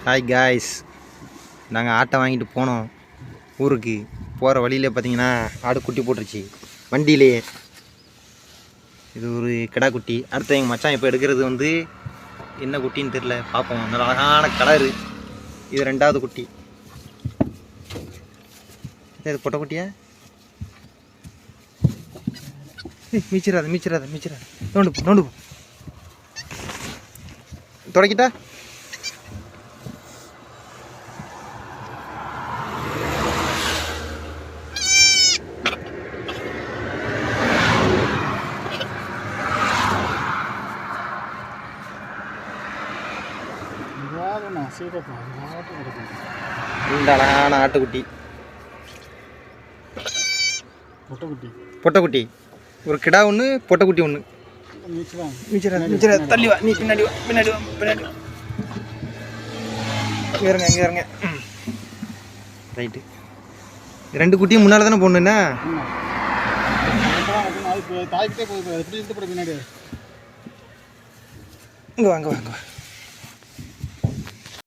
Hi guys, நாங்கள் ஆட்டை வாங்கிட்டு போனோம் ஊருக்கு. போகிற வழியிலே பார்த்தீங்கன்னா ஆடு குட்டி போட்டுருச்சு வண்டியிலே. இது ஒரு கிடா குட்டி. அடுத்து எங்கள் மச்சான் இப்போ எடுக்கிறது வந்து என்ன குட்டின்னு தெரில, பார்ப்போம். நல்ல அழகான கலரு. இது ரெண்டாவது குட்டி. இது பொட்டை குட்டியா? மீச்சிடாத நோண்டு தொடக்கிட்டா. இந்த அழகான ஆட்டுக்குட்டி, பொட்டைக்குட்டி. ஒரு கிடா ஒன்று, பொட்டைக்குட்டி ஒன்று. தள்ளி வா, நீ பின்னாடி வா. இங்கே இருங்க. ரைட்டு. ரெண்டு குட்டியும் முன்னால் தானே போடணுண்ணா? இங்கே வாங்க.